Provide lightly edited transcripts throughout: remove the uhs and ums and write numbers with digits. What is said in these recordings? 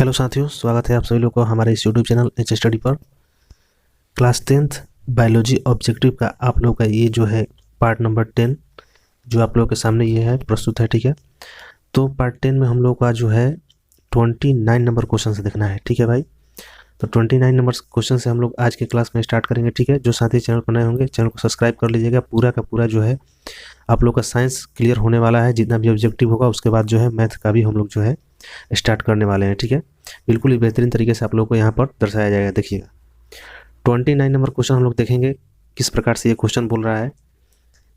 Hello साथियों, स्वागत है आप सभी लोग को हमारे इस यूट्यूब चैनल एच स्टडी पर। क्लास 10th बायोलॉजी ऑब्जेक्टिव का आप लोग का ये जो है पार्ट नंबर 10 जो आप लोगों के सामने ये है प्रस्तुत है। ठीक है, तो पार्ट 10 में हम लोग का जो है 29 नंबर क्वेश्चन से देखना है। ठीक है भाई, तो 29 नंबर क्वेश्चन से हम लोग आज के क्लास में स्टार्ट करेंगे। ठीक है, जो साथी चैनल पर नए होंगे चैनल को सब्सक्राइब कर लीजिएगा। पूरा का पूरा जो है आप लोग का साइंस क्लियर होने वाला है, जितना भी ऑब्जेक्टिव होगा उसके बाद जो है मैथ का भी हम लोग जो है स्टार्ट करने वाले हैं। ठीक है, बिल्कुल ही बेहतरीन तरीके से आप लोगों को यहाँ पर दर्शाया जाएगा। देखिएगा 29 नंबर क्वेश्चन हम लोग देखेंगे किस प्रकार से ये क्वेश्चन बोल रहा है।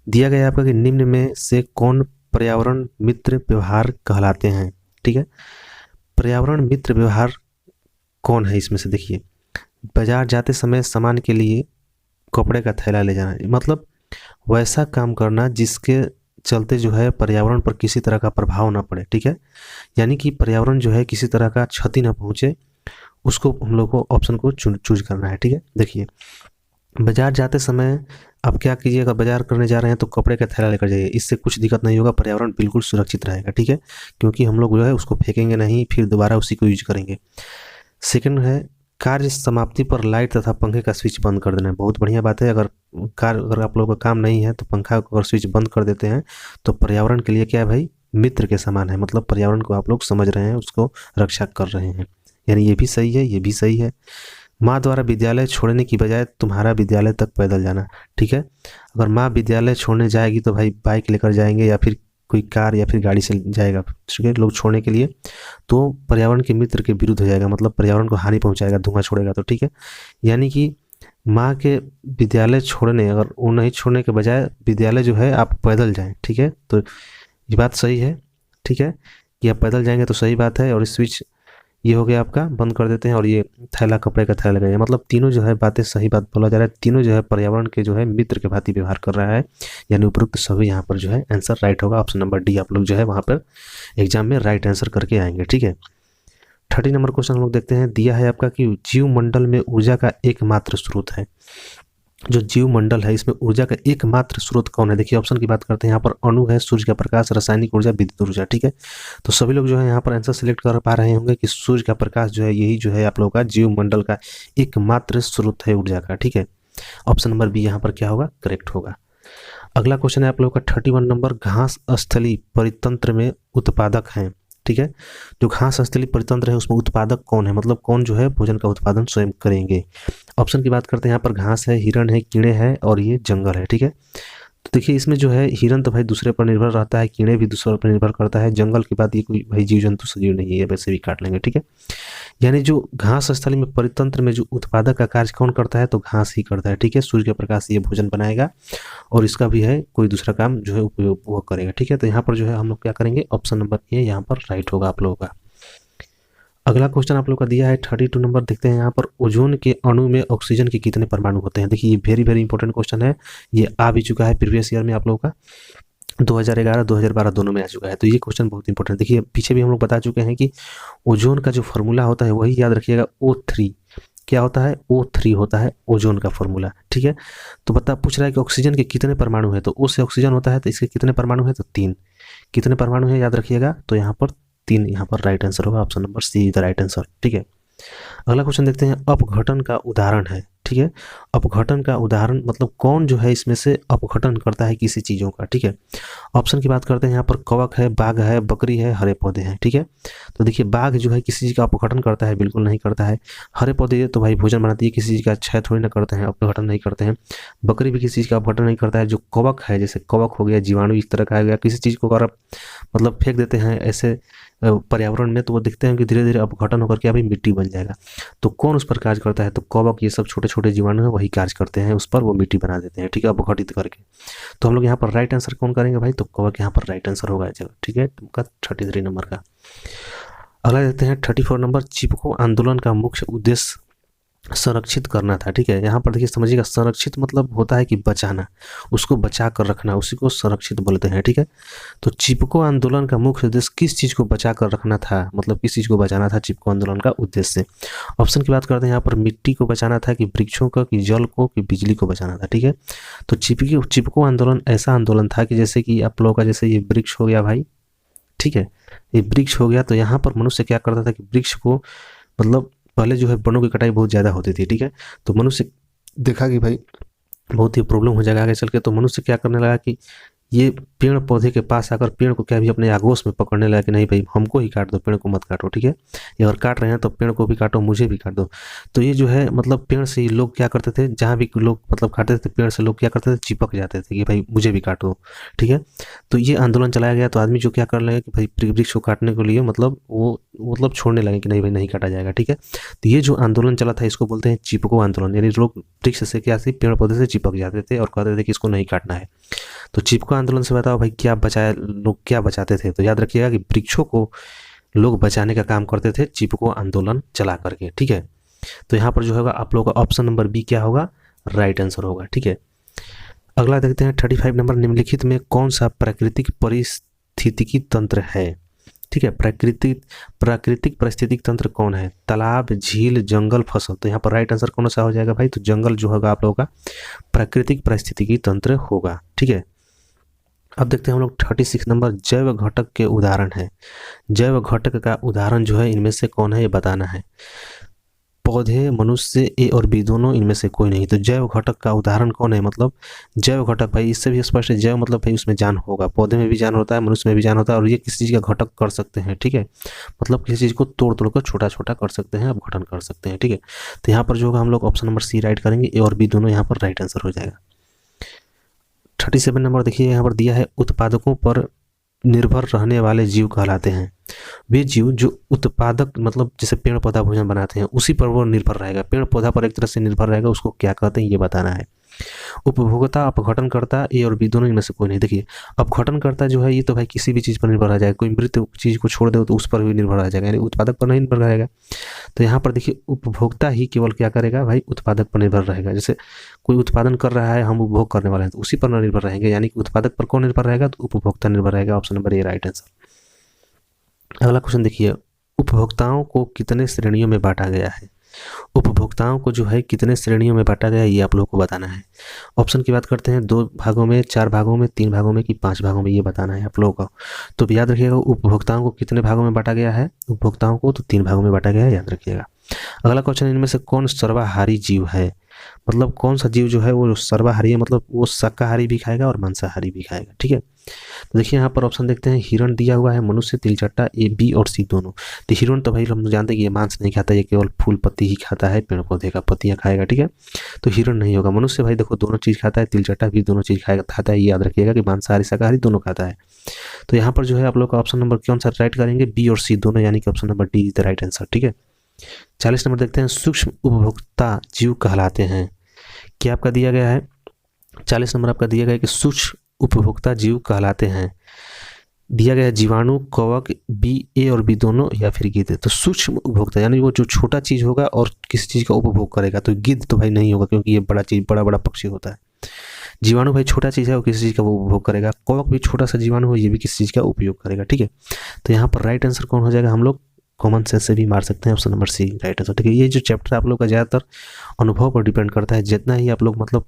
दिया गया आपका कि निम्न में से कौन पर्यावरण मित्र व्यवहार कहलाते हैं। ठीक है, पर्यावरण मित्र व्यवहार कौन है इसमें से। देखिए, बाजार जाते समय सामान के लिए कपड़े का थैला ले जाना, मतलब वैसा काम करना जिसके चलते जो है पर्यावरण पर किसी तरह का प्रभाव ना पड़े। ठीक है, यानी कि पर्यावरण जो है किसी तरह का क्षति ना पहुंचे, उसको हम लोग को ऑप्शन को चूज करना है। ठीक है, देखिए बाजार जाते समय आप क्या कीजिए, अगर बाजार करने जा रहे हैं तो कपड़े का थैला लेकर जाइए, इससे कुछ दिक्कत नहीं होगा, पर्यावरण बिल्कुल सुरक्षित रहेगा। ठीक है, क्योंकि हम लोग जो है उसको फेंकेंगे नहीं, फिर दोबारा उसी को यूज करेंगे। सेकंड है कार्य समाप्ति पर लाइट तथा पंखे का स्विच बंद कर देना है। बहुत बढ़िया बात है, अगर आप लोगों का काम नहीं है तो पंखा अगर स्विच बंद कर देते हैं तो पर्यावरण के लिए क्या है भाई, मित्र के समान है, मतलब पर्यावरण को आप लोग समझ रहे हैं, उसको रक्षा कर रहे हैं। यानी ये भी सही है, ये भी सही है। माँ द्वारा विद्यालय छोड़ने की बजाय तुम्हारा विद्यालय तक पैदल जाना। ठीक है, अगर माँ विद्यालय छोड़ने जाएगी तो भाई बाइक लेकर जाएंगे या फिर कोई कार या फिर गाड़ी से जाएगा। ठीक है, लोग छोड़ने के लिए, तो पर्यावरण के मित्र के विरुद्ध हो जाएगा, मतलब पर्यावरण को हानि पहुंचाएगा, धुआं छोड़ेगा। तो ठीक है, यानी कि माँ के विद्यालय छोड़ने, अगर वो नहीं छोड़ने के बजाय विद्यालय जो है आप पैदल जाएं। ठीक है, तो ये बात सही है। ठीक है, कि आप पैदल जाएंगे तो सही बात है। और स्विच ये हो गया आपका, बंद कर देते हैं, और ये थैला कपड़े का थैला लगाइए, मतलब तीनों जो है बातें सही बात बोला जा रहा है। तीनों जो है पर्यावरण के जो है मित्र के भांति व्यवहार कर रहा है, यानी उपरोक्त सभी यहाँ पर जो है आंसर राइट होगा। ऑप्शन नंबर डी आप लोग जो है वहाँ पर एग्जाम में राइट आंसर करके आएंगे। ठीक है, 30 नंबर क्वेश्चन हम लोग देखते हैं। दिया है आपका कि जीव मंडल में ऊर्जा का एकमात्र स्रोत है। जो जीव मंडल है इसमें ऊर्जा का एकमात्र स्रोत कौन है। देखिए ऑप्शन की बात करते हैं, यहाँ पर अणु है, सूर्य का प्रकाश, रासायनिक ऊर्जा, विद्युत ऊर्जा। ठीक है, तो सभी लोग जो है यहाँ पर आंसर सिलेक्ट कर पा रहे होंगे कि सूर्य का प्रकाश जो है यही जो है आप लोगों का जीव मंडल का एकमात्र स्रोत है ऊर्जा का। ठीक है, ऑप्शन नंबर बी यहाँ पर क्या होगा, करेक्ट होगा। अगला क्वेश्चन है आप लोगों का 31 नंबर, घास स्थली परितंत्र में उत्पादक है। ठीक है, जो घास स्थली परितंत्र है उसमें उत्पादक कौन है, मतलब कौन जो है भोजन का उत्पादन स्वयं करेंगे। ऑप्शन की बात करते हैं, यहाँ पर घास है, हिरण है, कीड़े हैं और ये जंगल है। ठीक है, तो देखिए इसमें जो है हिरन तो भाई दूसरे पर निर्भर रहता है, कीड़े भी दूसरे पर निर्भर करता है, जंगल की बात ये कोई भाई जीव जंतु सजीव नहीं है, वैसे भी काट लेंगे। ठीक है, यानी जो घास स्थली में परितंत्र में जो उत्पादक का कार्य कौन करता है, तो घास ही करता है। ठीक है, सूर्य के प्रकाश से ये भोजन बनाएगा और इसका भी है कोई दूसरा काम जो है उपयोग वो करेगा। ठीक है, तो यहाँ पर जो है हम लोग क्या करेंगे, ऑप्शन नंबर ए यहाँ पर राइट होगा आप लोगों का। अगला क्वेश्चन आप लोग का दिया है 32 नंबर, देखते हैं यहाँ पर ओजोन के अणु में ऑक्सीजन के कितने परमाणु होते हैं। देखिए ये वेरी वेरी इंपॉर्टेंट क्वेश्चन है, ये आ भी चुका है प्रीवियस ईयर में आप लोगों का, 2011 2012 दोनों में आ चुका है, तो ये क्वेश्चन बहुत इंपॉर्टेंट। देखिए पीछे भी हम लोग बता चुके हैं कि ओजोन का जो फॉर्मूला होता है वही याद रखिएगा, O3 क्या होता है, O3 होता है ओजोन का फॉर्मूला। ठीक है, तो पूछ रहा है कि ऑक्सीजन के कितने परमाणु है, तो O से ऑक्सीजन होता है, तो इसके कितने परमाणु है, तो 3। कितने परमाणु है याद रखिएगा, तो यहाँ पर 3 यहाँ पर राइट आंसर होगा, option number C is the right answer. ठीक है, अगला क्वेश्चन देखते हैं, अपघटन का उदाहरण है। ठीक है, अपघटन का उदाहरण मतलब कौन जो है इसमें से अपघटन करता है किसी चीज़ों का। ठीक है, ऑप्शन की बात करते हैं, यहाँ पर कवक है, बाघ है, बकरी है, हरे पौधे हैं। ठीक है, तो देखिए बाघ जो है किसी चीज़ का अपघटन करता है, बिल्कुल नहीं करता है। हरे पौधे तो भाई भोजन बनाती है, किसी चीज़ का क्षय थोड़ी ना करते हैं, अपघटन नहीं करते हैं। बकरी भी किसी चीज़ का अपघटन नहीं करता है। जो कवक है, जैसे कवक हो गया, जीवाणु इस तरह का आ गया, किसी चीज़ को अगर आप मतलब फेंक देते हैं ऐसे पर्यावरण में, तो वो देखते हैं कि धीरे धीरे अपघटन होकर के अभी मिट्टी बन जाएगा। तो कौन उस पर कार्य करता है, तो कवक, ये सब छोटे छोटे जीवाणु हैं वही कार्य करते हैं उस पर, वो मिट्टी बना देते हैं। ठीक है, अपघटित करके। तो हम लोग यहाँ पर राइट आंसर कौन करेंगे भाई, तो कवक यहाँ पर राइट आंसर होगा। ठीक है, तुमका 33 नंबर का। अगला देखते हैं 34 नंबर, चिपको आंदोलन का मुख्य उद्देश्य संरक्षित करना था। ठीक है, यहाँ पर देखिए समझिएगा, संरक्षित मतलब होता है कि बचाना, उसको बचा कर रखना, उसी को संरक्षित बोलते हैं। ठीक है, तो चिपको आंदोलन का मुख्य उद्देश्य किस चीज़ को बचा कर रखना था, मतलब किस चीज़ को बचाना था चिपको आंदोलन का उद्देश्य। ऑप्शन की बात करते हैं, यहाँ पर मिट्टी को बचाना था, कि वृक्षों का, कि जल को, कि बिजली को बचाना था। ठीक है, तो चिपको आंदोलन ऐसा आंदोलन था कि जैसे कि आप लोगों का जैसे ये वृक्ष हो गया भाई, ठीक है, ये वृक्ष हो गया। तो यहाँ पर मनुष्य क्या करता था कि वृक्ष को मतलब पहले जो है वनों की कटाई बहुत ज़्यादा होती थी, ठीक है। तो मनुष्य देखा कि भाई बहुत ही प्रॉब्लम हो जाएगा आगे चल के, तो मनुष्य क्या करने लगा कि ये पेड़ पौधे के पास आकर पेड़ को क्या भी अपने आगोश में पकड़ने लगा कि नहीं भाई हमको ही काट दो, पेड़ को मत काटो, ठीक है। ये अगर काट रहे हैं तो पेड़ को भी काटो, मुझे भी काट दो। तो ये जो है मतलब पेड़ से ही लोग क्या करते थे, जहाँ भी लोग मतलब काटते थे पेड़ से, लोग क्या करते थे चिपक जाते थे कि भाई मुझे भी काटो, ठीक है। तो ये आंदोलन चलाया गया। तो आदमी जो क्या करने लगे कि भाई वृक्ष को काटने के लिए मतलब वो मतलब छोड़ने लगे कि नहीं भाई नहीं काटा जाएगा, ठीक है। तो ये जो आंदोलन चला था इसको बोलते हैं चिपको आंदोलन, यानी लोग वृक्ष से क्या पेड़ पौधे से चिपक जाते थे और कहते थे कि इसको नहीं काटना है। तो चिपको आंदोलन से बताओ भाई क्या बचाया, लोग क्या बचाते थे। तो याद रखिएगा कि वृक्षों को लोग बचाने का काम करते थे चिपको आंदोलन चला करके, ठीक है। तो यहाँ पर जो होगा आप लोगों का ऑप्शन नंबर बी क्या होगा, राइट आंसर होगा, ठीक है। अगला देखते हैं 35 नंबर, निम्नलिखित में कौन सा प्राकृतिक पारिस्थितिकी तंत्र है, ठीक है। प्राकृतिक पारिस्थितिक तंत्र कौन है, तालाब, झील, जंगल, फसल। तो यहाँ पर राइट आंसर कौन सा हो जाएगा भाई, तो जंगल जो होगा आप लोगों का प्राकृतिक पारिस्थितिकी तंत्र होगा, ठीक है। अब देखते हैं हम लोग 36 नंबर, जैव घटक के उदाहरण है। जैव घटक का उदाहरण जो है इनमें से कौन है ये बताना है। पौधे, मनुष्य, ए और बी दोनों, इनमें से कोई नहीं। तो जैव घटक का उदाहरण कौन है, मतलब जैव घटक भाई इससे भी स्पष्ट है, जैव मतलब भाई उसमें जान होगा, पौधे में भी जान होता है, मनुष्य में भी जान होता है, और ये किसी चीज़ का घटक कर सकते हैं, ठीक है। मतलब किसी चीज़ को तोड़ तोड़ कर छोटा छोटा कर सकते हैं, अपघटन कर सकते हैं, ठीक है। तो यहाँ पर जो होगा हम लोग ऑप्शन नंबर सी राइट करेंगे, ए और बी दोनों यहाँ पर राइट आंसर हो जाएगा। 37 नंबर देखिए यहाँ पर दिया है, उत्पादकों पर निर्भर रहने वाले जीव कहलाते हैं। वे जीव जो उत्पादक मतलब जैसे पेड़ पौधा भोजन बनाते हैं उसी पर वो निर्भर रहेगा, पेड़ पौधा पर एक तरह से निर्भर रहेगा, उसको क्या कहते हैं ये बताना है। उपभोक्ता, अपघटनकर्ता, ए और बी दोनों इनमें से कोई नहीं। देखिए अपघटनकर्ता जो है ये तो भाई किसी भी चीज़ पर निर्भर रह जाएगा, कोई मृत चीज़ को छोड़ दो तो उस पर भी निर्भर रह जाएगा, यानी उत्पादक पर नहीं निर्भर रहेगा। तो यहाँ पर देखिए उपभोक्ता ही केवल क्या करेगा भाई, उत्पादक पर निर्भर रहेगा। जैसे कोई उत्पादन कर रहा है, हम उपभोग करने वाले हैं, तो उसी पर निर्भर रहेंगे, यानी कि उत्पादक पर कौन निर्भर रहेगा, तो उपभोक्ता निर्भर रहेगा। Option number A right answer. अगला क्वेश्चन देखिए, उपभोक्ताओं को कितने श्रेणियों में बांटा गया है। उपभोक्ताओं को जो है कितने श्रेणियों में बांटा गया है ये आप लोगों को बताना है। ऑप्शन की बात करते हैं, 2 भागों में, 4 भागों में, 3 भागों में कि 5 भागों में, ये बताना है आप लोगों को। तो याद रखिएगा उपभोक्ताओं को कितने भागों में बांटा गया है, उपभोक्ताओं को तो 3 भागों में बांटा गया है, याद रखिएगा। अगला क्वेश्चन, इनमें से कौन सर्वाहारी जीव है, मतलब कौन सा जीव जो है वो सर्वाहारी है, मतलब वो शाकाहारी भी खाएगा और मांसाहारी भी खाएगा, ठीक है। तो देखिए यहाँ पर ऑप्शन देखते हैं, हिरण दिया हुआ है, मनुष्य, तिलचट्टा, ए, बी और सी दोनों। तो हिरण तो भाई हम जानते हैं कि ये मांस नहीं खाता, ये केवल फूल पत्ती ही खाता है, पेड़ पौधे का पत्तियाँ खाएगा, ठीक है। तो हिरण नहीं होगा। मनुष्य भाई देखो दोनों चीज़ खाता है, तिलचट्टा भी दोनों चीज़ खाता है, ये याद रखिएगा कि मांसाहारी शाकाहारी दोनों खाता है। तो यहाँ पर जो है आप लोग का ऑप्शन नंबर कौन सा राइट करेंगे, बी और सी दोनों, यानी कि option number D is the right answer, ठीक है। 40 नंबर देखते हैं, सूक्ष्म उपभोक्ता जीव कहलाते हैं। क्या आपका दिया गया है, 40 नंबर आपका दिया गया है कि सूक्ष्म उपभोक्ता जीव कहलाते हैं। दिया गया है जीवाणु, कवक, बी, ए और बी दोनों, या फिर गिद्ध। तो सूक्ष्म उपभोक्ता यानी वो जो छोटा चीज़ होगा और किसी चीज़ का उपभोग करेगा। तो गिद्ध तो भाई नहीं होगा क्योंकि ये बड़ा चीज़, बड़ा बड़ा पक्षी होता है। जीवाणु भाई छोटा चीज़ है, वो किसी चीज़ का वो उपभोग करेगा। कवक भी छोटा सा जीवाणु हो, ये भी किसी चीज़ का उपयोग करेगा, ठीक है। तो यहाँ पर राइट आंसर कौन हो जाएगा, हम लोग कॉमन सेंस से भी मार सकते हैं, option number C right answer, ठीक है। ये जो चैप्टर आप लोग का ज़्यादातर अनुभव पर डिपेंड करता है, जितना ही आप लोग मतलब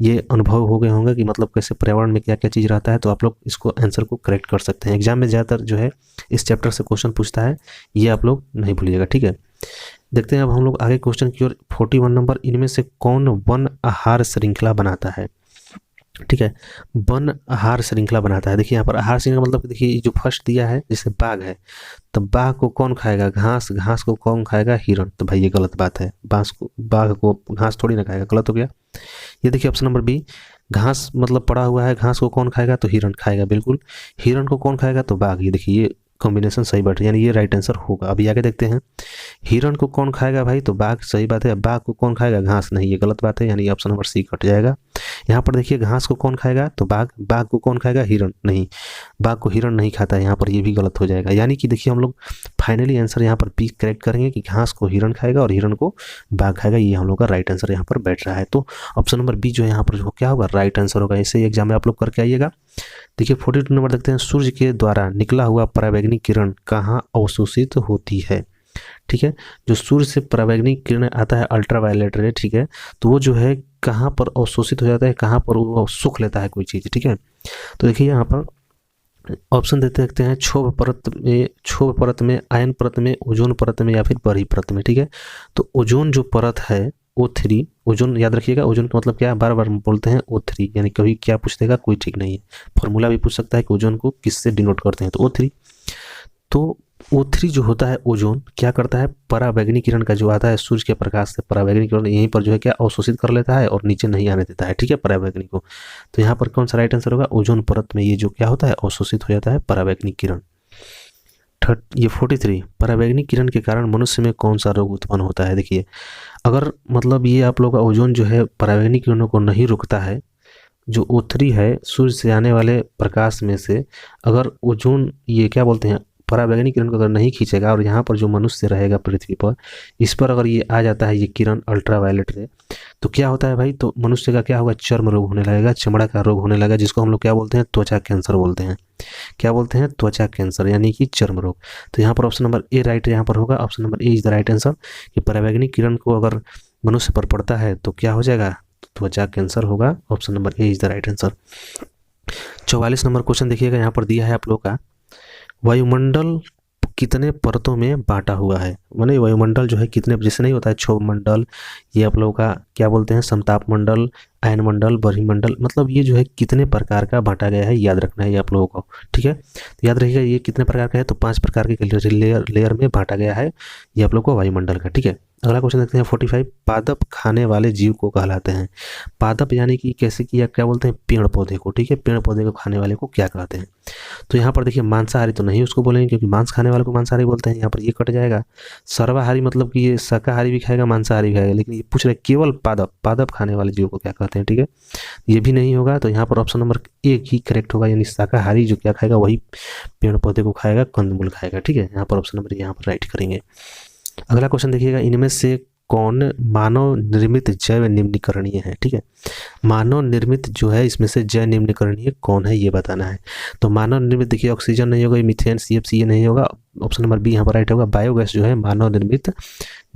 ये अनुभव हो गए होंगे कि मतलब कैसे पर्यावरण में क्या क्या चीज़ रहता है, तो आप लोग इसको आंसर को करेक्ट कर सकते हैं। एग्जाम में ज़्यादातर जो है इस चैप्टर से क्वेश्चन पूछता है, ये आप लोग नहीं भूलिएगा, ठीक है। देखते हैं अब हम लोग आगे क्वेश्चन की ओर। 41 नंबर, इनमें से कौन वन आहार श्रृंखला बनाता है, ठीक है। वन आहार श्रृंखला बनाता है। देखिए यहाँ पर आहार श्रृंखला मतलब देखिए जो फर्स्ट दिया है, जैसे बाघ है, तो बाघ को कौन खाएगा, घास, घास को कौन खाएगा, हिरण। तो भाई ये गलत बात है, बाघ को घास थोड़ी ना खाएगा, गलत हो गया। ये देखिए ऑप्शन नंबर बी, घास मतलब पड़ा हुआ है, घास को कौन खाएगा, तो हिरण खाएगा, बिल्कुल। हिरण को कौन खाएगा, तो बाघ। ये देखिए ये कॉम्बिनेशन सही बैठ, यानी ये राइट आंसर होगा। अभी आगे देखते हैं, हिरण को कौन खाएगा भाई, तो बाघ, सही बात है। बाघ को कौन खाएगा, घास, नहीं, ये गलत बात है, यानी ऑप्शन नंबर सी कट जाएगा। यहाँ पर देखिए घास को कौन खाएगा, तो बाघ, बाघ को कौन खाएगा, हिरण, नहीं, बाघ को हिरण नहीं खाता है, यहाँ पर ये भी गलत हो जाएगा। यानी कि देखिए हम लोग फाइनली आंसर यहाँ पर बी करेक्ट करेंगे कि घास को हिरण खाएगा और हिरण को बाघ खाएगा, ये हम लोग का राइट आंसर यहाँ पर बैठ रहा है। तो ऑप्शन नंबर बी जो है यहाँ पर जो क्या होगा, राइट आंसर होगा। इसे एग्जाम में आप लोग करके आइएगा। देखिए 42 नंबर देखते हैं, सूर्य के द्वारा निकला हुआ पराबैंगनी किरण कहाँ अवशोषित होती है, ठीक है। जो सूर्य से पराबैंगनी किरण आता है, अल्ट्रावायलेट रे, ठीक है, तो वो जो है कहाँ पर अवशोषित हो जाता है, कहाँ पर वो सुख लेता है कोई चीज़, ठीक है। तो देखिए यहाँ पर ऑप्शन देखते हैं, क्षोभ परत में, आयन परत में, ओजोन परत में या फिर बड़ी परत में। ठीक है, तो ओजोन जो परत है O3, ओजोन याद रखिएगा, ओजोन का मतलब क्या है, बार बार बोलते हैं O3, यानी कभी क्या पूछ देगा कोई ठीक नहीं है। फॉर्मूला भी पूछ सकता है कि ओजोन को किससे डिनोट करते हैं, तो O3। तो O3 जो होता है ओजोन, क्या करता है, पराबैंगनी किरण का जो आता है सूर्य के प्रकाश से, पराबैंगनी किरण यहीं पर जो है क्या अवशोषित कर लेता है और नीचे नहीं आने देता है। ठीक है, पराबैंगनी को। तो यहाँ पर कौन सा राइट आंसर होगा, ओजोन परत में ये जो क्या होता है अवशोषित हो जाता है पराबैंगनी किरण। ये 43, पराबैंगनी किरण के कारण मनुष्य में कौन सा रोग उत्पन्न होता है। देखिए, अगर मतलब ये आप लोग का ओजोन जो है पराबैंगनी किरणों को नहीं रोकता है, जो O3 है सूर्य से आने वाले प्रकाश में से, अगर ओजोन ये क्या बोलते हैं पराबैंगनी किरण को अगर नहीं खींचेगा और यहाँ पर जो मनुष्य रहेगा पृथ्वी पर, इस पर अगर ये आ जाता है ये किरण अल्ट्रावायलेट रे, तो क्या होता है भाई, तो मनुष्य का क्या होगा, चर्म रोग होने लगेगा, चमड़ा का रोग होने लगेगा, जिसको हम लोग क्या बोलते हैं, त्वचा कैंसर बोलते हैं। क्या बोलते हैं, त्वचा कैंसर यानी कि चर्म रोग। तो यहाँ पर ऑप्शन नंबर ए राइट यहाँ पर होगा, option number A is the right answer, कि पराबैंगनी किरण को अगर मनुष्य पर पड़ता है तो क्या हो जाएगा, त्वचा कैंसर होगा। Option number A is the right answer. 44 number question देखिएगा, यहाँ पर दिया है आप लोग का, वायुमंडल कितने परतों में बांटा हुआ है, माने वायुमंडल जो है कितने, जैसे नहीं होता है क्षोभ मंडल, ये आप लोगों का क्या बोलते हैं समताप मंडल, आयन मंडल, बहिर्मंडल, मतलब ये जो है कितने प्रकार का बांटा गया है, याद रखना है ये आप लोगों को। ठीक है, तो याद रखिएगा ये कितने प्रकार का है, तो 5 प्रकार के लेयर में बांटा गया है ये आप लोग को वायुमंडल का। ठीक है, अगला क्वेश्चन देखते हैं 45, पादप खाने वाले जीव को कहलाते हैं। पादप यानी कि कैसे कि क्या बोलते हैं, पेड़ पौधे को। ठीक है, पेड़ पौधे को खाने वाले को क्या कहते हैं, तो यहाँ पर देखिए मांसाहारी तो नहीं उसको बोलेंगे, क्योंकि मांस खाने वाले को मांसाहारी बोलते हैं, यहाँ पर ये कट जाएगा। सर्वाहारी मतलब कि ये शाकाहारी भी खाएगा मांसाहारी भी खाएगा, लेकिन ये पूछ रहे केवल पादप खाने वाले जीव को क्या कहते हैं। ठीक है, ये भी नहीं होगा, तो यहाँ पर ऑप्शन नंबर एक ही करेक्ट होगा, यानी शाकाहारी जो क्या खाएगा वही पेड़ पौधे को खाएगा, कंदमूल खाएगा। ठीक है, यहाँ पर ऑप्शन नंबर यहाँ पर राइट करेंगे। अगला क्वेश्चन देखिएगा, इनमें से कौन मानव निर्मित जैव निम्नीकरणीय है। ठीक है, मानव निर्मित जो है इसमें से जैव निम्नीकरणीय कौन है ये बताना है। तो मानव निर्मित देखिए ऑक्सीजन नहीं होगा, मीथेन CFC ये नहीं होगा, ऑप्शन नंबर बी यहाँ पर राइट होगा। बायोगैस जो है मानव निर्मित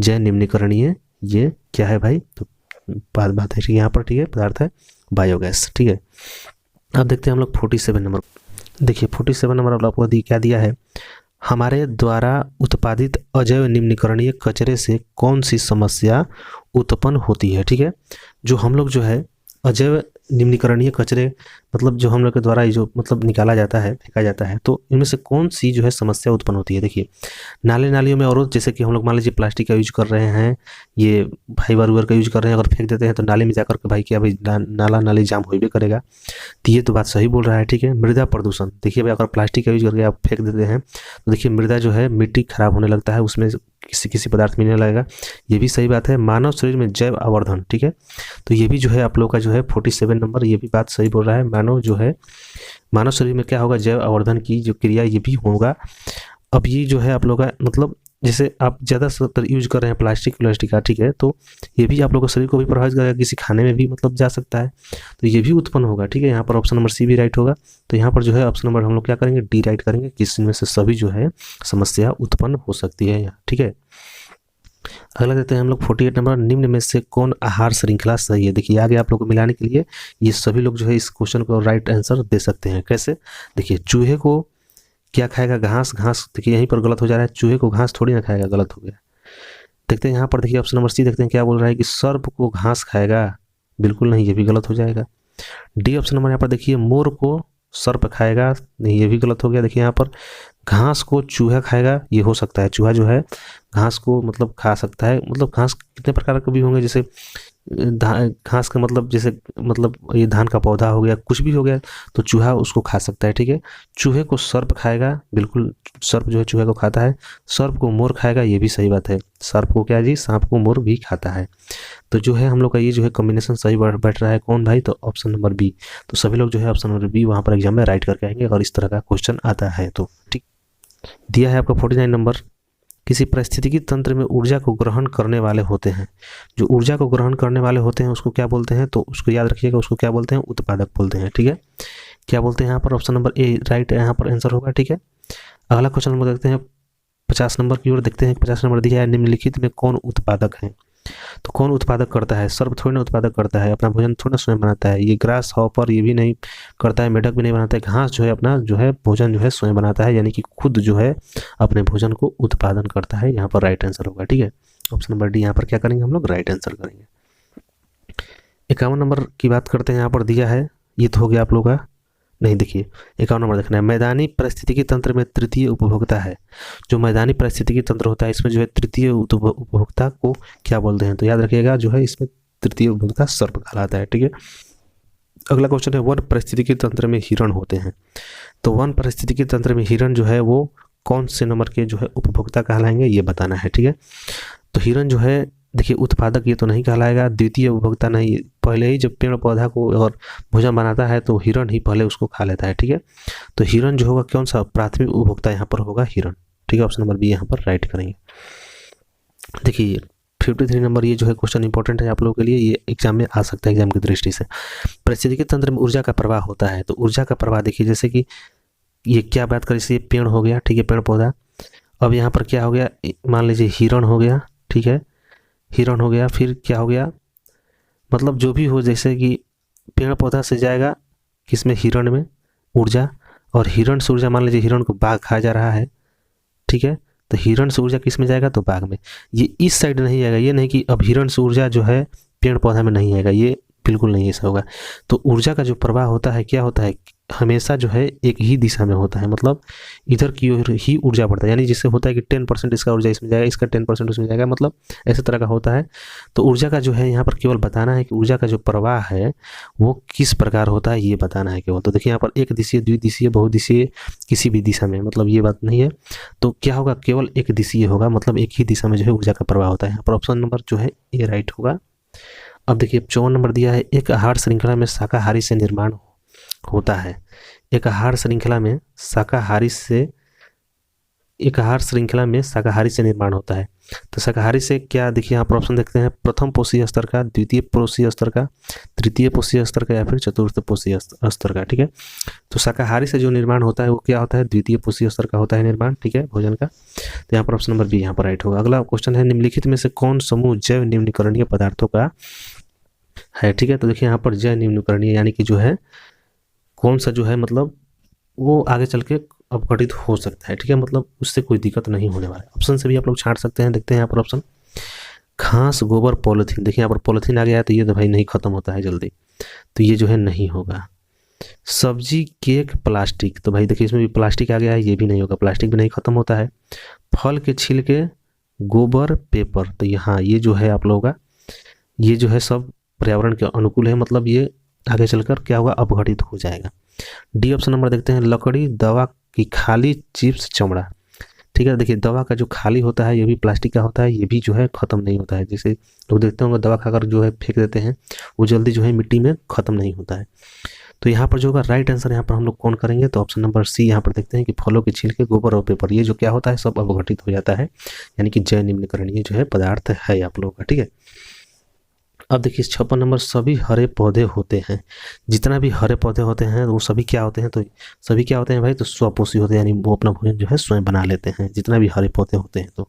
जैव निम्नीकरणीय, ये क्या है भाई, तो बात है यहाँ पर। ठीक है, पदार्थ है बायोगैस। ठीक है, अब देखते हैं हम लोग 47 नंबर। देखिए 47 नंबर आपको क्या दिया है, हमारे द्वारा उत्पादित अजैव निम्नीकरणीय कचरे से कौन सी समस्या उत्पन्न होती है। ठीक है, जो हम लोग जो है अजैव निम्नीकरणीय कचरे मतलब जो हम लोग के द्वारा जो मतलब निकाला जाता है, फेंका जाता है, तो इनमें से कौन सी जो है समस्या उत्पन्न होती है। देखिए नालियों में और जैसे कि हम लोग मान लीजिए प्लास्टिक का यूज कर रहे हैं, ये फाइबर वूबर का यूज कर रहे हैं, अगर फेंक देते हैं तो नाली में जाकर के भाई क्या भाई नाला नाली जाम हो भी करेगा, तो ये तो बात सही बोल रहा है। ठीक है, मृदा प्रदूषण देखिए भाई, अगर प्लास्टिक का यूज करके आप फेंक देते हैं तो देखिए मृदा जो है मिट्टी खराब होने लगता है, उसमें किसी पदार्थ मिलने लगेगा, ये भी सही बात है। मानव शरीर में जैव आवर्धन, ठीक है, तो ये भी जो है आप लोग का जो है 47 नंबर, ये भी बात सही बोल रहा है। मानव शरीर में क्या होगा, जैव आवर्धन की जो क्रिया ये भी होगा। अब ये जो है आप लोग का मतलब जैसे आप ज़्यादा यूज कर रहे हैं प्लास्टिक का, ठीक है, तो ये भी आप लोग के शरीर को भी प्रभावित करेगा, किसी खाने में भी मतलब जा सकता है, तो ये भी उत्पन्न होगा। ठीक है, यहाँ पर ऑप्शन नंबर सी भी राइट होगा। तो यहाँ पर जो है ऑप्शन नंबर हम लोग क्या करेंगे, डी राइट करेंगे, किसी में से सभी जो है समस्या उत्पन्न हो सकती है यहाँ। ठीक है, अगला देते हैं हम लोग 48 नंबर, निम्न में से कौन आहार श्रृंखला सही है। देखिए आगे आप लोग को मिलाने के लिए ये सभी लोग जो है इस क्वेश्चन को राइट आंसर दे सकते हैं। कैसे, देखिए चूहे को क्या खाएगा, घास। देखिए यहीं पर गलत हो जा रहा है, चूहे को घास थोड़ी ना खाएगा, गलत हो गया। देखते हैं यहाँ पर, देखिए ऑप्शन नंबर सी देखते हैं क्या बोल रहा है कि सर्प को घास खाएगा, बिल्कुल नहीं, ये भी गलत हो जाएगा। डी ऑप्शन नंबर यहाँ पर देखिए मोर को सर्प खाएगा, नहीं ये भी गलत हो गया। देखिए यहाँ पर घास को चूहा खाएगा, ये हो सकता है, चूहा जो है घास को मतलब खा सकता है। मतलब घास कितने प्रकार के भी होंगे, जैसे घास का मतलब जैसे मतलब ये धान का पौधा हो गया, कुछ भी हो गया, तो चूहा उसको खा सकता है। ठीक है, चूहे को सर्प खाएगा, बिल्कुल सर्प जो है चूहे को खाता है। सर्प को मोर खाएगा, ये भी सही बात है। सर्प को क्या जी, सांप को मोर भी खाता है। तो जो है हम लोग का ये जो है कॉम्बिनेशन सही बैठ रहा है, कौन भाई, तो ऑप्शन नंबर बी। तो सभी लोग जो है ऑप्शन नंबर बी वहाँ पर एग्जाम में राइट करके आएंगे अगर इस तरह का क्वेश्चन आता है तो। ठीक, दिया है आपका 49 नंबर, किसी पारिस्थितिकी तंत्र में ऊर्जा को ग्रहण करने वाले होते हैं। जो ऊर्जा को ग्रहण करने वाले होते हैं उसको क्या बोलते हैं, तो उसको याद रखिएगा, उसको क्या बोलते हैं, उत्पादक बोलते हैं। ठीक है, क्या बोलते हैं यहाँ पर, ऑप्शन नंबर ए राइट यहाँ पर आंसर होगा। ठीक है, अगला क्वेश्चन नंबर देखते हैं 50 नंबर की ओर देखते हैं। 50 नंबर दिया है, निम्नलिखित में कौन उत्पादक है। तो कौन उत्पादक करता है? सर्प थोड़ी ना उत्पादक करता है, अपना भोजन थोड़ा स्वयं बनाता है। ये ग्रास हॉपर ये भी नहीं करता है, मेढक भी नहीं बनाता है। घास जो है अपना जो है भोजन जो है स्वयं बनाता है, यानी कि खुद जो है अपने भोजन को उत्पादन करता है। यहाँ पर राइट आंसर होगा। ठीक है, ऑप्शन नंबर डी यहाँ पर क्या करेंगे हम लोग? राइट आंसर करेंगे। 51 नंबर की बात करते हैं, यहाँ पर दिया है, ये तो हो गया आप लोग का। नहीं, देखिए 51 नंबर देखना है, मैदानी पारिस्थितिकी तंत्र में तृतीय उपभोक्ता है। जो मैदानी पारिस्थितिकी तंत्र होता है इसमें जो है तृतीय उपभोक्ता को क्या बोलते हैं? तो याद रखिएगा जो है इसमें तृतीय उपभोक्ता सर्प कहलाता है। ठीक है, अगला क्वेश्चन है, वन पारिस्थितिकी तंत्र में हिरण होते हैं। तो वन पारिस्थितिकी तंत्र में हिरण जो है वो कौन से नंबर के जो है उपभोक्ता कहलाएंगे, ये बताना है। ठीक है, तो हिरण जो है देखिए उत्पादक ये तो नहीं कहलाएगा, द्वितीय उपभोक्ता नहीं। पहले ही जब पेड़ पौधा को और भोजन बनाता है तो हिरण ही पहले उसको खा लेता है। ठीक है, तो हिरण जो होगा कौन सा प्राथमिक उपभोक्ता यहाँ पर होगा? हिरण। ठीक है, ऑप्शन नंबर बी यहाँ पर राइट करेंगे। देखिए 53 नंबर, ये जो है क्वेश्चन इंपॉर्टेंट है आप लोगों के लिए, ये एग्जाम में आ सकता है एग्जाम की दृष्टि से। पारिस्थितिकी तंत्र में ऊर्जा का प्रवाह होता है। तो ऊर्जा का प्रवाह देखिए, जैसे कि ये क्या बात करें, जैसे पेड़ हो गया, ठीक है, पेड़ पौधा। अब यहाँ पर क्या हो गया, मान लीजिए हिरण हो गया। ठीक है, हिरण हो गया, फिर क्या हो गया, मतलब जो भी हो, जैसे कि पेड़ पौधा से जाएगा किसमें? हिरण में ऊर्जा, और हिरण से ऊर्जा मान लीजिए हिरण को बाघ खा जा रहा है। ठीक है, तो हिरण से ऊर्जा किस में जाएगा? तो बाघ में। ये इस साइड नहीं आएगा, ये नहीं कि अब हिरण से ऊर्जा जो है पेड़ पौधा में नहीं आएगा, ये बिल्कुल नहीं ऐसा होगा। तो ऊर्जा का जो प्रवाह होता है क्या होता है, हमेशा जो है एक ही दिशा में होता है, मतलब इधर की ओर ही ऊर्जा बढ़ता है। यानी जिससे होता है कि 10% इसका ऊर्जा इसमें जाएगा, इसका 10% उसमें जाएगा, मतलब ऐसे तरह का होता है। तो ऊर्जा का जो है यहाँ पर केवल बताना है कि ऊर्जा का जो प्रवाह है वो किस प्रकार होता है, ये बताना है केवल। तो देखिए यहाँ पर एक दिशीय, द्विदिशीय, बहुदिशीय, किसी भी दिशा में, मतलब ये बात नहीं है। तो क्या होगा, केवल एक दिशीय होगा, मतलब एक ही दिशा में जो है ऊर्जा का प्रवाह होता है। यहाँ पर ऑप्शन नंबर जो है ये राइट होगा। अब देखिए 54 नंबर दिया है, एक आहार श्रृंखला में शाकाहारी से निर्माण होता है। एक आहार श्रृंखला में शाकाहारी शाकाहारी से निर्माण होता है। तो शाकाहारी से क्या, देखिए यहाँ पर ऑप्शन देखते हैं, प्रथम पोषीय स्तर का, द्वितीय पोषीय स्तर का, तृतीय पोषीय स्तर का, या फिर चतुर्थ पोषीय स्तर का। ठीक है, तो शाकाहारी से जो निर्माण होता है वो क्या होता है? द्वितीय पोषीय स्तर का होता है निर्माण। ठीक है, भोजन का। तो यहाँ पर ऑप्शन नंबर बी यहाँ पर राइट होगा। अगला क्वेश्चन है, निम्नलिखित में से कौन समूह जैव निम्नीकरणीय पदार्थों का है? ठीक है, तो देखिए यहाँ पर जैव निम्नीकरणीय यानी कि जो है कौन सा जो है, मतलब वो आगे चल के अपघटित हो सकता है। ठीक है, मतलब उससे कोई दिक्कत नहीं होने वाला है। ऑप्शन से भी आप लोग छांट सकते हैं। देखते हैं यहाँ पर ऑप्शन, घास, गोबर, पॉलीथीन। देखिए यहाँ पर पॉलीथीन आ गया है, तो ये तो भाई नहीं खत्म होता है जल्दी, तो ये जो है नहीं होगा। सब्जी, केक, प्लास्टिक, तो भाई देखिए इसमें भी प्लास्टिक आ गया है, ये भी नहीं होगा, प्लास्टिक भी नहीं खत्म होता है। फल के छिलके, गोबर, पेपर, तो यहाँ ये जो है आप लोगों का, ये जो है सब पर्यावरण के अनुकूल है, मतलब ये आगे चलकर क्या होगा, अपघटित हो जाएगा। डी ऑप्शन नंबर देखते हैं, लकड़ी, दवा की खाली, चिप्स, चमड़ा। ठीक है, देखिए दवा का जो खाली होता है ये भी प्लास्टिक का होता है, ये भी जो है ख़त्म नहीं होता है। जैसे लोग देखते होंगे दवा खाकर जो है फेंक देते हैं, वो जल्दी जो है मिट्टी में ख़त्म नहीं होता है। तो यहाँ पर जो होगा राइट आंसर यहाँ पर हम लोग कौन करेंगे? तो ऑप्शन नंबर सी यहाँ पर देखते हैं कि फलों के छिलके, गोबर और पेपर, ये जो क्या होता है सब अपघटित हो जाता है, यानी कि जैव निम्नीकरणीय जो है पदार्थ है आप लोगों का। ठीक है, अब देखिए 56 नंबर, सभी हरे पौधे होते हैं। जितना भी हरे पौधे होते हैं वो सभी क्या होते हैं? तो सभी क्या होते हैं भाई? तो स्वपोषी होते हैं, यानी वो अपना भोजन जो है स्वयं बना लेते हैं, जितना भी हरे पौधे होते हैं। तो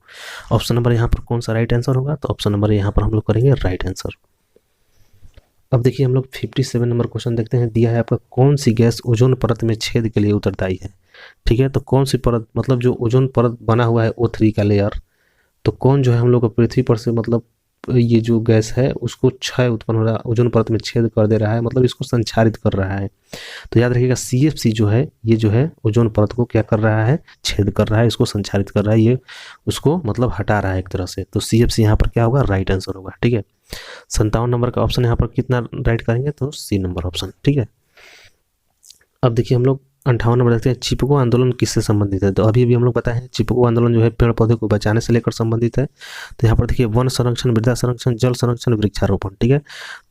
ऑप्शन नंबर यहाँ पर कौन सा राइट आंसर होगा? तो ऑप्शन नंबर यहाँ पर हम लोग करेंगे राइट आंसर। अब देखिए हम लोग 57 नंबर क्वेश्चन देखते हैं, दिया है आपका, कौन सी गैस ओजोन परत में छेद के लिए उत्तरदायी है? ठीक है, तो कौन सी परत, मतलब जो ओजोन परत बना हुआ है O3 का लेयर, तो कौन जो है हम लोग को पृथ्वी पर से, मतलब ये जो गैस है उसको क्षय उत्पन्न हो रहा है, ओजोन परत में छेद कर दे रहा है, मतलब इसको संचारित कर रहा है। तो याद रखिएगा CFC जो है ये जो है ओजोन परत को क्या कर रहा है? छेद कर रहा है, इसको संचारित कर रहा है, ये उसको मतलब हटा रहा है एक तरह से। तो CFC यहाँ पर क्या होगा? राइट आंसर होगा। ठीक है, 57 नंबर का ऑप्शन यहाँ पर कितना राइट करेंगे? तो सी नंबर ऑप्शन। ठीक है, अब देखिए हम लोग 58 नंबर देखते हैं, चिपको आंदोलन किससे संबंधित है? तो अभी भी हम लोग पता है चिपको आंदोलन जो है पेड़ पौधे को बचाने से लेकर संबंधित है। तो यहाँ पर देखिए वन संरक्षण, मृदा संरक्षण, जल संरक्षण, वृक्षारोपण। ठीक है,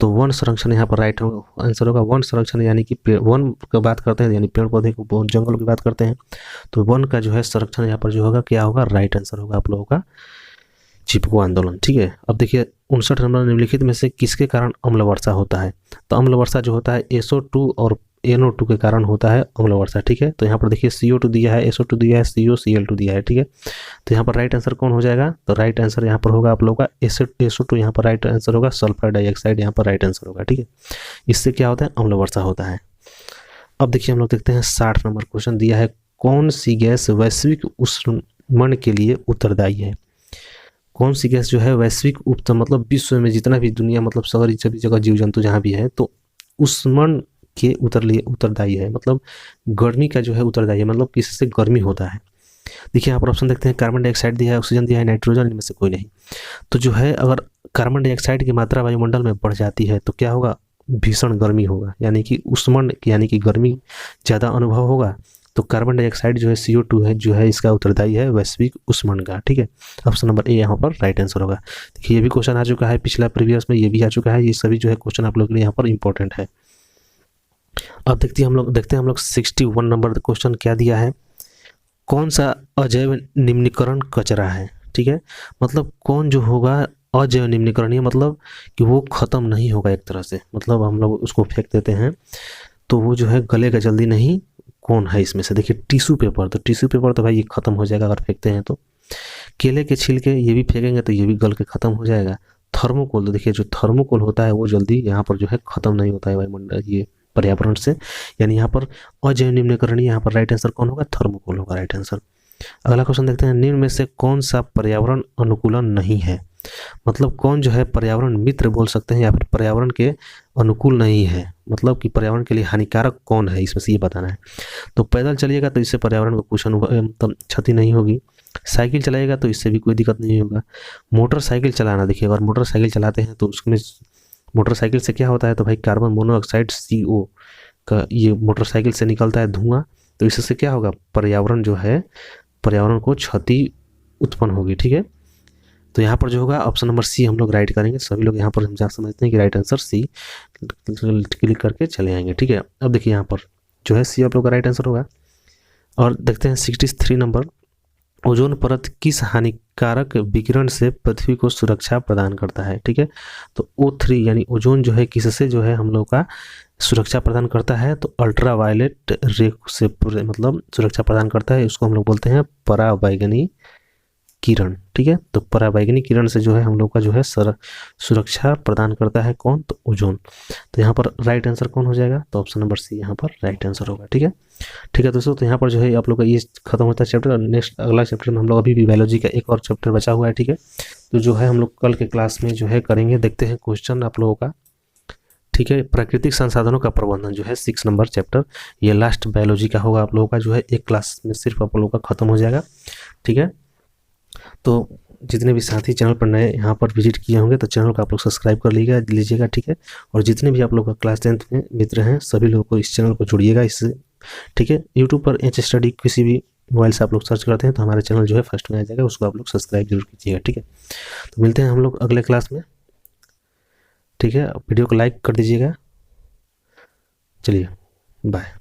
तो वन संरक्षण यहाँ पर राइट आंसर होगा। वन संरक्षण यानी कि वन की बात करते हैं, यानी पेड़ पौधे को, जंगलों की बात करते हैं, तो वन का जो है संरक्षण यहाँ पर जो होगा क्या होगा? राइट आंसर होगा आप लोगों का चिपको आंदोलन। ठीक है, अब देखिए 59 नंबर, निम्नलिखित में से किसके कारण अम्ल वर्षा होता है? तो अम्ल वर्षा जो होता है SO2 और NO2 के कारण होता है अम्ल वर्षा। ठीक है, तो यहाँ पर देखिए CO2 दिया है, SO2 दिया है, COCl2 दिया है। ठीक है, तो यहाँ पर राइट आंसर कौन हो जाएगा? तो राइट आंसर यहाँ पर होगा आप लोगों का SO2, यहाँ पर राइट आंसर होगा। सल्फर डाइऑक्साइड यहाँ पर राइट आंसर होगा। ठीक है, इससे क्या होता है? अम्ल वर्षा होता है। अब देखिए हम लोग देखते हैं 60 नंबर क्वेश्चन दिया है, कौन सी गैस वैश्विक ऊष्मन के लिए उत्तरदायी है? कौन सी गैस जो है वैश्विक मतलब विश्व में जितना भी दुनिया मतलब सभी जगह जीव जंतु जहाँ भी है तो ऊष्मन के उत्तरदायी है, मतलब गर्मी का जो है उत्तरदायी है, मतलब किससे गर्मी होता है। देखिए यहाँ पर ऑप्शन देखते हैं, कार्बन डाइऑक्साइड दिया है, ऑक्सीजन दिया है, नाइट्रोजन, इनमें से कोई नहीं। तो जो है अगर कार्बन डाइऑक्साइड की मात्रा वायुमंडल में बढ़ जाती है तो क्या होगा? भीषण गर्मी होगा, यानी कि ऊष्मन यानी कि गर्मी ज़्यादा अनुभव होगा। तो कार्बन डाइऑक्साइड जो है CO2 है जो है इसका उत्तरदायी है वैश्विक ऊष्मन का। ठीक है, ऑप्शन नंबर ए यहाँ पर राइट आंसर होगा। देखिए ये भी क्वेश्चन आ चुका है पिछला प्रीवियस में, ये भी आ चुका है। ये सभी जो है क्वेश्चन आप लोग के लिए यहाँ पर इंपॉर्टेंट है। अब देखते हैं हम लोग 61 नंबर क्वेश्चन क्या दिया है, कौन सा अजैव निम्नीकरण कचरा है? ठीक है, मतलब कौन जो होगा अजैव निम्नीकरणीय, मतलब कि वो ख़त्म नहीं होगा एक तरह से, मतलब हम लोग उसको फेंक देते हैं तो वो जो है गलेगा जल्दी नहीं। कौन है इसमें से? देखिए टिश्यू पेपर, तो टिश्यू पेपर तो भाई ये ख़त्म हो जाएगा अगर फेंकते हैं तो। केले के छिलके ये भी फेंकेंगे तो ये भी गल के ख़त्म हो जाएगा। थर्मोकोल, तो देखिए जो थर्मोकोल होता है वो जल्दी यहाँ पर जो है ख़त्म नहीं होता है वायुमंडल ये पर्यावरण से, यानी यहाँ पर अजैव निम्नीकरणीय, यहाँ पर राइट आंसर कौन होगा? थर्मोकोल होगा राइट आंसर। अगला क्वेश्चन देखते हैं, निम्न में से कौन सा पर्यावरण अनुकूलन नहीं है? मतलब कौन जो है पर्यावरण मित्र बोल सकते हैं या फिर पर्यावरण के अनुकूल नहीं है, मतलब कि पर्यावरण के लिए हानिकारक कौन है, इसमें से ये बताना है। तो पैदल चलिएगा तो इससे पर्यावरण को कुछ मतलब क्षति नहीं होगी। साइकिल चलाएगा तो इससे भी कोई दिक्कत नहीं होगा। मोटरसाइकिल चलाना, देखिए अगर मोटरसाइकिल चलाते हैं तो उसमें मोटरसाइकिल से क्या होता है? तो भाई कार्बन मोनोऑक्साइड CO का ये मोटरसाइकिल से निकलता है धुआं, तो इससे क्या होगा? पर्यावरण जो है पर्यावरण को क्षति उत्पन्न होगी। ठीक है, तो यहाँ पर जो होगा ऑप्शन नंबर सी हम लोग राइट करेंगे। सभी लोग यहाँ पर हम समझते हैं कि राइट आंसर सी क्लिक करके चले आएंगे। ठीक है, अब देखिए यहाँ पर जो है सी आप लोग का राइट आंसर होगा। और देखते हैं 63 नंबर, ओजोन परत किस हानिकारक विकिरण से पृथ्वी को सुरक्षा प्रदान करता है? ठीक है, तो O3 यानी ओजोन जो है किससे जो है हम लोग का सुरक्षा प्रदान करता है? तो अल्ट्रा वायलेट रे से मतलब सुरक्षा प्रदान करता है, उसको हम लोग बोलते हैं पराबैंगनी किरण। ठीक है, तो पराबैंगनी किरण से जो है हम लोग का जो है सुरक्षा प्रदान करता है कौन? तो ओजोन। तो यहाँ पर राइट आंसर कौन हो जाएगा? तो ऑप्शन नंबर सी यहाँ पर राइट आंसर होगा। ठीक है दोस्तों, तो यहाँ पर जो है आप लोग का ये खत्म होता है चैप्टर। नेक्स्ट अगला चैप्टर में हम लोग अभी भी बायोलॉजी का एक और चैप्टर बचा हुआ है। ठीक है, तो जो है हम लोग कल के क्लास में जो है करेंगे। देखते हैं क्वेश्चन आप लोगों का। ठीक है, प्राकृतिक संसाधनों का प्रबंधन जो है 6 नंबर चैप्टर, ये लास्ट बायोलॉजी का होगा आप लोगों का, जो है एक क्लास में सिर्फ आप लोगों का खत्म हो जाएगा। ठीक है, तो जितने भी साथी चैनल पर नए यहाँ पर विजिट किए होंगे तो चैनल को आप लोग सब्सक्राइब कर लीजिएगा। ठीक है, और जितने भी आप लोग का क्लास 10th में मित्र हैं सभी लोगों को इस चैनल को जुड़िएगा इससे। ठीक है, यूट्यूब पर एच स्टडी किसी भी मोबाइल से आप लोग सर्च करते हैं तो हमारे चैनल जो है फर्स्ट में आ जाएगा, उसको आप लोग सब्सक्राइब जरूर कीजिएगा। ठीक है, तो मिलते हैं हम लोग अगले क्लास में। ठीक है, वीडियो को लाइक कर दीजिएगा। चलिए बाय।